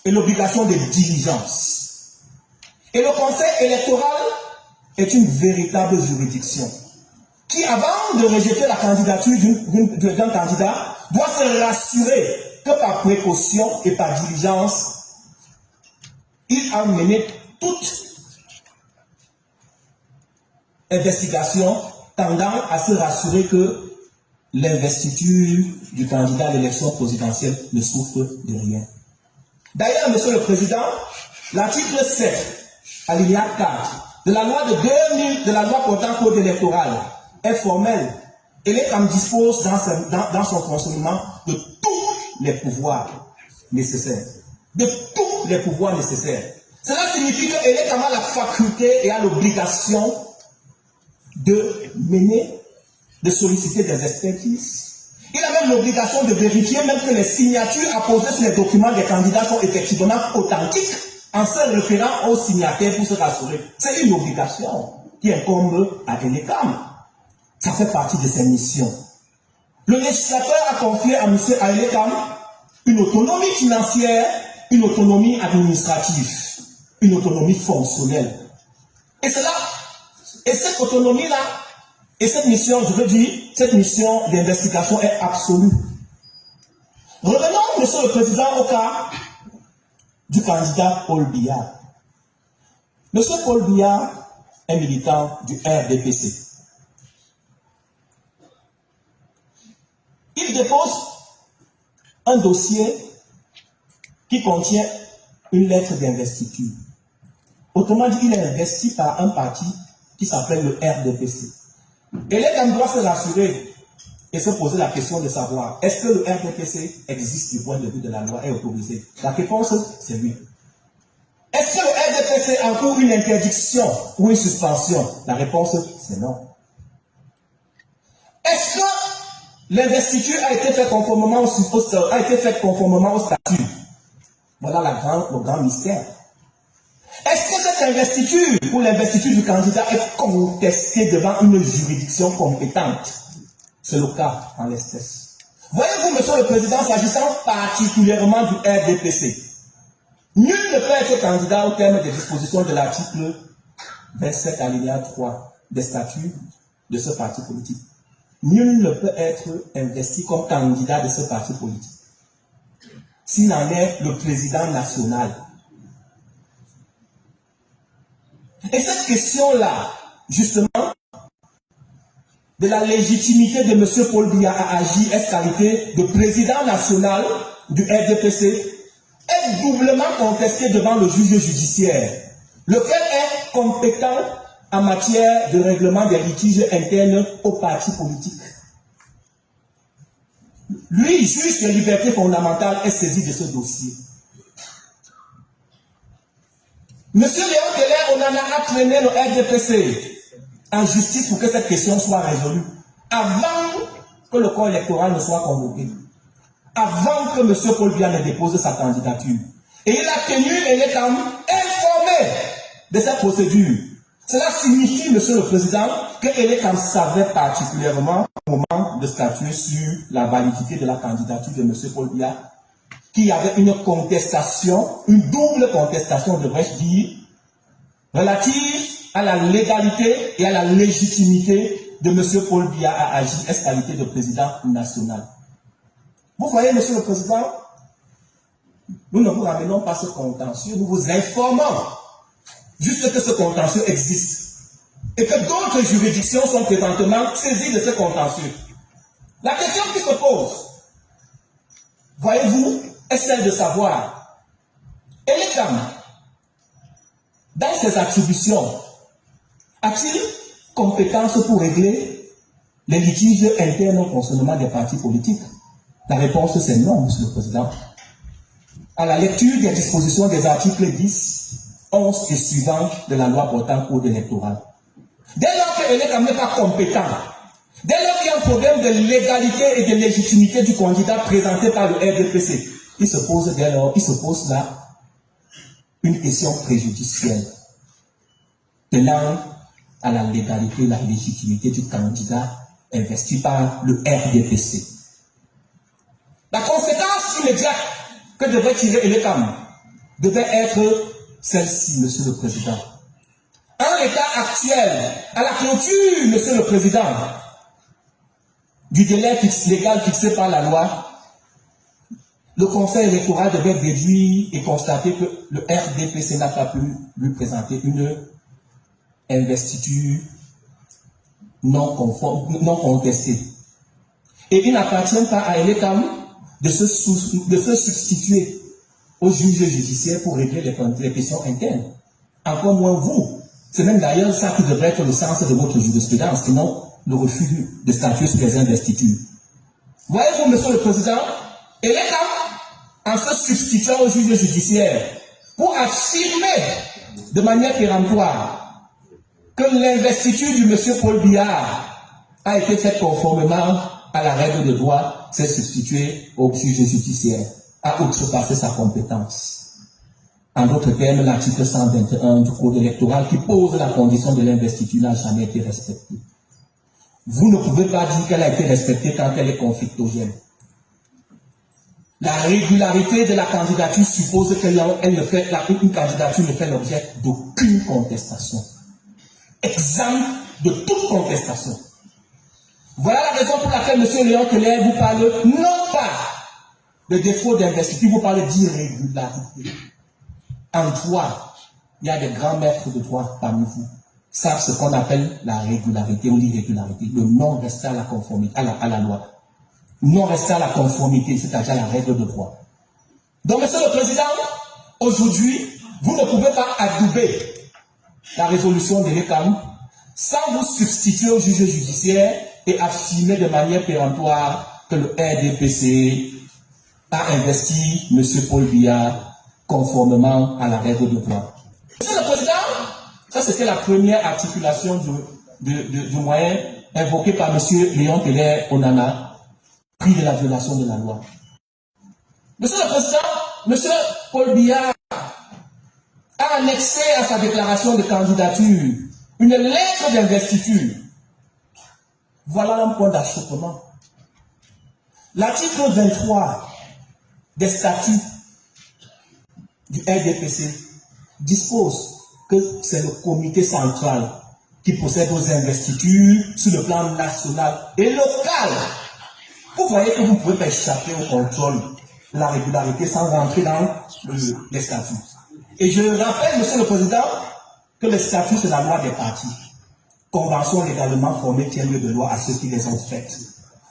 et l'obligation de diligence. Et le Conseil électoral est une véritable juridiction qui, avant de rejeter la candidature d'un candidat, doit se rassurer que par précaution et par diligence, il a mené toute investigation tendant à se rassurer que l'investiture du candidat à l'élection présidentielle ne souffre de rien. D'ailleurs, Monsieur le Président, l'article 7, alinéa 4 de la loi de 2000, de la loi portant code électoral est formel et l'État dispose dans son fonctionnement de tous les pouvoirs nécessaires. De tous les pouvoirs nécessaires. Cela signifie que l'État a la faculté et a l'obligation de mener, de solliciter des expertises. Il a même l'obligation de vérifier même que les signatures apposées sur les documents des candidats sont effectivement authentiques en se référant aux signataires pour se rassurer. C'est une obligation qui incombe à l'État. Ça fait partie de ses missions. Le législateur a confié à M. Aélekam une autonomie financière, une autonomie administrative, une autonomie fonctionnelle. Et cette autonomie-là, et cette mission, je veux dire, cette mission d'investigation est absolue. Revenons, Monsieur le Président, au cas du candidat Paul Biya. Monsieur Paul Biya est militant du RDPC. Il dépose un dossier qui contient une lettre d'investiture. Autrement dit, il est investi par un parti qui s'appelle le RDPC. Et l'État doit se rassurer et se poser la question de savoir, est-ce que le RDPC existe du point de vue de la loi, est autorisé? La réponse, c'est oui. Est-ce que le RDPC encourt une interdiction ou une suspension? La réponse, c'est non. Est-ce que l'investiture a été faite conformément au statut? Voilà le grand mystère. Est-ce que cette investiture ou l'investiture du candidat est contestée devant une juridiction compétente? C'est le cas en l'espèce. Voyez-vous, Monsieur le Président, s'agissant particulièrement du RDPC, nul ne peut être candidat au terme des dispositions de l'article 27 alinéa 3 des statuts de ce parti politique. Nul ne peut être investi comme candidat de ce parti politique s'il en est le président national. Et cette question-là, justement, de la légitimité de M. Paul Biya à agir est qualité de président national du RDPC est doublement contestée devant le juge judiciaire, lequel est compétent en matière de règlement des litiges internes aux partis politiques. Lui, juge des libertés fondamentales, est saisi de ce dossier. Monsieur Léon Keller, on en a traîné le RDPC en justice pour que cette question soit résolue, avant que le corps électoral ne soit convoqué, avant que M. Paul Biya ne dépose sa candidature. Et il a tenu l'État informé de cette procédure. Cela signifie, Monsieur le Président, que l'État savait particulièrement au moment de statuer sur la validité de la candidature de M. Paul Biya, qu'il y avait une contestation, une double contestation, devrais-je dire, relative à la légalité et à la légitimité de M. Paul Biya à agir en qualité de président national. Vous voyez, Monsieur le Président, nous ne vous ramenons pas ce contentieux, nous vous informons juste que ce contentieux existe et que d'autres juridictions sont présentement saisies de ce contentieux. La question qui se pose, voyez-vous, est celle de savoir, et l'État, dans ses attributions, a-t-il compétence pour régler les litiges internes au fonctionnement des partis politiques? La réponse c'est non, Monsieur le Président. À la lecture des dispositions des articles 10, 11 et suivants de la loi portant code électoral. Dès lors que l'État n'est pas compétent, dès lors qu'il y a un problème de légalité et de légitimité du candidat présenté par le RDPC, il se pose dès lors, il se pose là une question préjudicielle tenant à la légalité et la légitimité du candidat investi par le RDPC. La conséquence immédiate que devrait tirer l'État devait être celle-ci, Monsieur le Président. En l'état actuel, à la clôture, Monsieur le Président, du délai légal fixé par la loi, le Conseil électoral devait déduire et constater que le RDPC n'a pas pu lui présenter une investiture non conforme, non contestée. Et il n'appartient pas à l'État de se substituer aux juges judiciaires pour régler les questions internes. Encore moins vous. C'est même d'ailleurs ça qui devrait être le sens de votre jurisprudence, sinon le refus de statuer sur les investitures. Voyez-vous, Monsieur le Président, et l'État, en se substituant aux juges judiciaires, pour affirmer de manière péremptoire que l'investiture du Monsieur Paul Biya a été faite conformément à la règle de droit, s'est substitué au juge judiciaire, a outrepassé sa compétence. En d'autres termes, l'article 121 du Code électoral qui pose la condition de l'investiture n'a jamais été respectée. Vous ne pouvez pas dire qu'elle a été respectée quand elle est conflictogène. La régularité de la candidature suppose qu'une candidature ne fait l'objet d'aucune contestation. Exempt de toute contestation. Voilà la raison pour laquelle M. Léon Keller vous parle non pas de défaut d'investiture, vous parlez d'irrégularité. En droit, il y a des grands maîtres de droit parmi vous, savent ce qu'on appelle la régularité ou l'irrégularité, le non-respect à la conformité, à la loi. Non-respect à la conformité, c'est-à-dire à la règle de droit. Donc, Monsieur le Président, aujourd'hui, vous ne pouvez pas adouber la résolution de l'ECAM sans vous substituer au juge judiciaire et affirmer de manière péremptoire que le RDPC a investi M. Paul Biya conformément à la règle de droit. Monsieur le Président, ça c'était la première articulation du moyen invoqué par M. Léon Keller Onana, pris de la violation de la loi. Monsieur le Président, M. Paul Biya a annexé à sa déclaration de candidature une lettre d'investiture. Voilà un point d'achoppement. L'article 23 des statuts du RDPC dispose que c'est le comité central qui procède aux investitures sur le plan national et local. Vous voyez que vous ne pouvez pas échapper au contrôle de la régularité sans rentrer dans les statuts. Et je rappelle, Monsieur le Président, que les statuts, c'est la loi des partis. Conventions légalement formées tiennent lieu de loi à ceux qui les ont faites.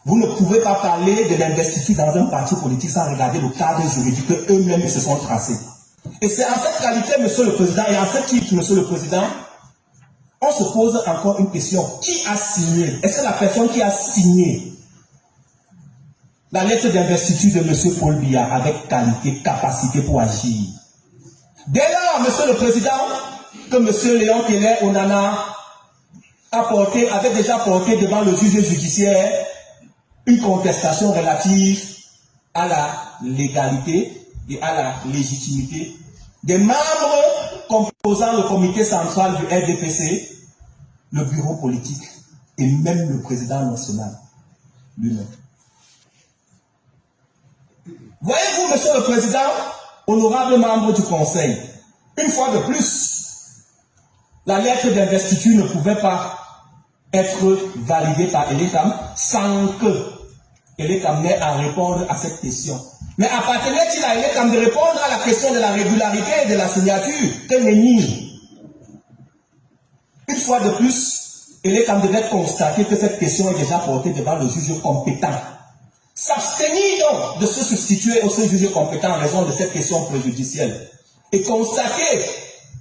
Vous ne pouvez pas parler de l'investiture dans un parti politique sans regarder le cadre juridique qu'eux-mêmes se sont tracés. Et c'est en cette qualité, Monsieur le Président, et en ce titre, Monsieur le Président, on se pose encore une question. Qui a signé? Est-ce que la personne qui a signé la lettre d'investiture de M. Paul Biya avec qualité, capacité pour agir? Dès lors, Monsieur le Président, que M. Léon Keller Onana avait déjà porté devant le juge judiciaire une contestation relative à la légalité et à la légitimité des membres composant le comité central du RDPC, le bureau politique et même le président national lui-même. Voyez-vous, Monsieur le Président, honorable membre du Conseil, une fois de plus, la lettre d'investiture ne pouvait pas être validée par l'État sans que l'État n'ait à répondre à cette question. Mais appartenait-il à l'État de répondre à la question de la régularité de la signature que nie? Une fois de plus, l'État devait constater que cette question est déjà portée devant le juge compétent. S'abstenir donc de se substituer au seul juge compétent en raison de cette question préjudicielle et constater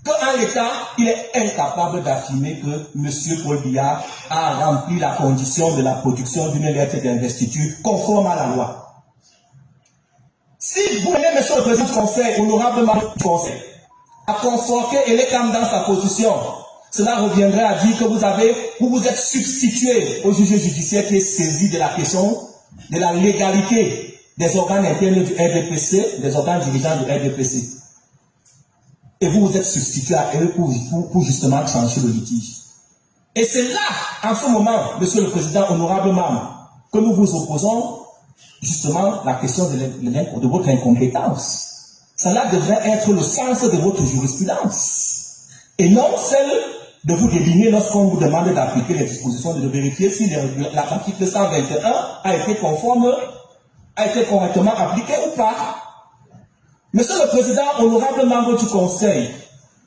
qu'en l'état, il est incapable d'affirmer que M. Paul Biya a rempli la condition de la production d'une lettre d'investiture conforme à la loi. Si vous venez, M. le Président du Conseil, honorable membre du Conseil, à conforter l'état dans sa position, cela reviendrait à dire que vous vous êtes substitué au juge judiciaire qui est saisi de la question de la légalité des organes internes du RDPC, des organes dirigeants du RDPC. Et vous vous êtes substitué à eux pour justement trancher le litige. Et c'est là, en ce moment, Monsieur le Président, honorable membre, que nous vous opposons justement la question de votre incompétence. Cela devrait être le sens de votre jurisprudence. Et non celle de vous déligner lorsqu'on vous demande d'appliquer les dispositions, de vérifier si l'article 121 a été conforme, a été correctement appliqué ou pas. Monsieur le Président, honorable membre du Conseil,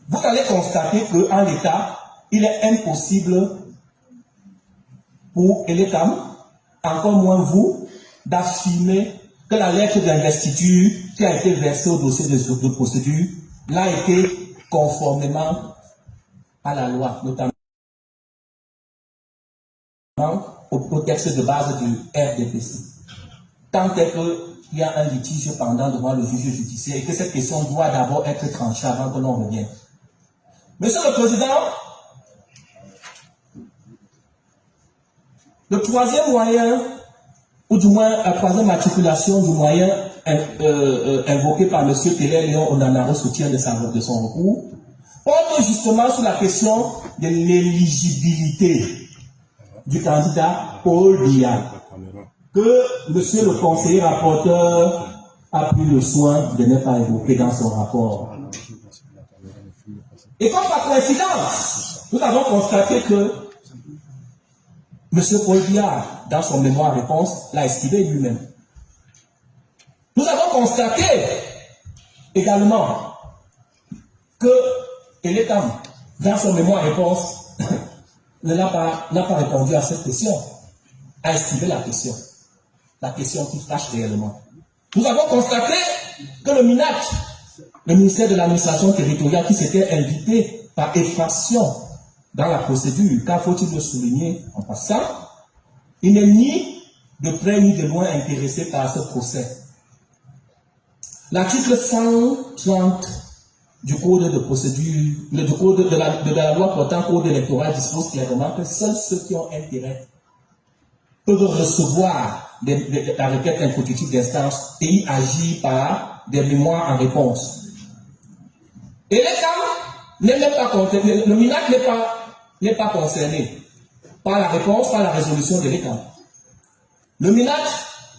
vous allez constater qu'en l'état, il est impossible pour Elecam, encore moins vous, d'affirmer que la lettre d'investiture qui a été versée au dossier de procédure l'a été conformément à la loi, notamment au texte de base du RDPC. Tant est qu'il y a un litige pendant devant le juge judiciaire et que cette question doit d'abord être tranchée avant que l'on revienne. Monsieur le Président, le troisième moyen, ou du moins la troisième articulation du moyen invoqué par M. Télé Léon Onanaro soutien de son recours, porte justement sur la question de l'éligibilité du candidat Paul Biya, que M. le conseiller rapporteur a pris le soin de ne pas évoquer dans son rapport. Et comme par coïncidence, nous avons constaté que M. Paul Biya, dans son mémoire-réponse, l'a esquivé lui-même. Nous avons constaté également que Elecam, dans son mémoire-réponse, n'a pas répondu à cette question, a esquivé la question qui fâche réellement. Nous avons constaté que le MINAT, le ministère de l'administration territoriale, qui s'était invité par effraction dans la procédure, car faut-il le souligner en passant, il n'est ni de près ni de loin intéressé par ce procès. L'article 130 du code de procédure, du code de la loi portant code électoral dispose clairement que seuls ceux qui ont intérêt peuvent recevoir la requête introductive d'instance et y agir par des mémoires en réponse. Et l'État n'est même pas concerné, le MINAC n'est pas concerné par la réponse, par la résolution de l'État. Le MINAC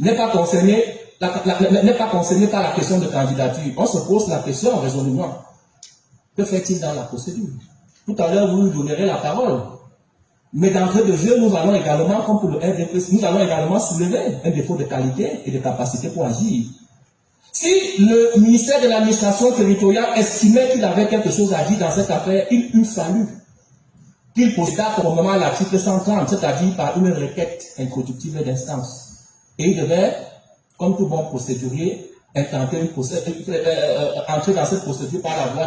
n'est pas concerné par la question de candidature. On se pose la question résolument. Que fait-il dans la procédure? Tout à l'heure, vous nous donnerez la parole. Mais d'entrée de jeu, nous allons également, comme pour le RDPC, nous allons également soulever un défaut de qualité et de capacité pour agir. Si le ministère de l'administration territoriale estimait qu'il avait quelque chose à dire dans cette affaire, il eût fallu qu'il procédât conformément à l'article 130, c'est-à-dire par une requête introductive d'instance. Et il devait, comme tout bon procédurier, entrer dans cette procédure par la voie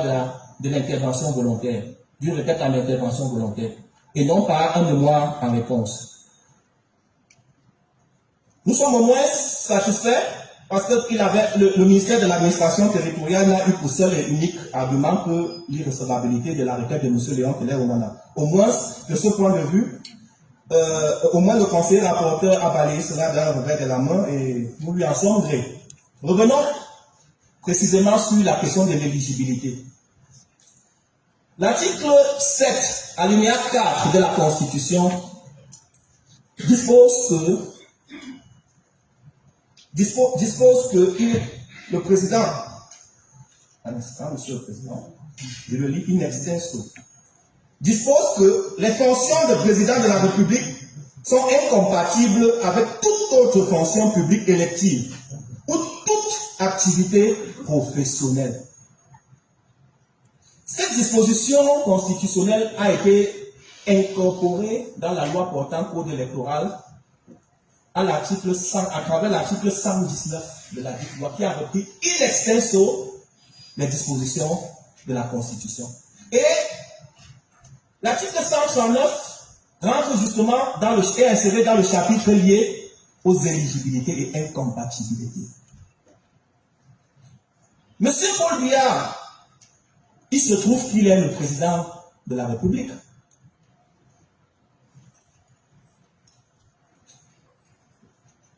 de l'intervention volontaire, d'une requête en intervention volontaire, et non par un mémoire en réponse. Nous sommes au moins satisfaits parce que le ministère de l'administration territoriale n'a eu pour seul et unique argument que l'irrecevabilité de la requête de M. Léon Télé-Onana. Au moins, de ce point de vue, au moins le conseiller rapporteur a balayé cela d'un revers de la main et nous lui en sommes gré. Revenons précisément sur la question de l'éligibilité. L'article 7, alinéa 4 de la Constitution dispose que le président, un instant, monsieur le président, je le lis in extenso, dispose que les fonctions de président de la République sont incompatibles avec toute autre fonction publique élective ou toute activité professionnelle. Cette disposition constitutionnelle a été incorporée dans la loi portant code électoral à travers l'article 119 de la loi qui a repris in extenso les dispositions de la Constitution. Et l'article 139 rentre justement est inséré dans le chapitre lié aux éligibilités et incompatibilités. Monsieur Paul Biya, il se trouve qu'il est le président de la République.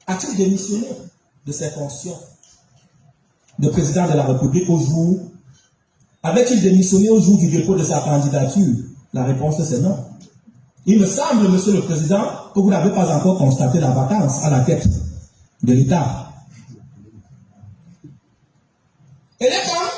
A-t-il démissionné de ses fonctions de président de la République au jour? Avait-il démissionné au jour du dépôt de sa candidature? La réponse c'est non. Il me semble, Monsieur le Président, que vous n'avez pas encore constaté la vacance à la tête de l'État. Et les femmes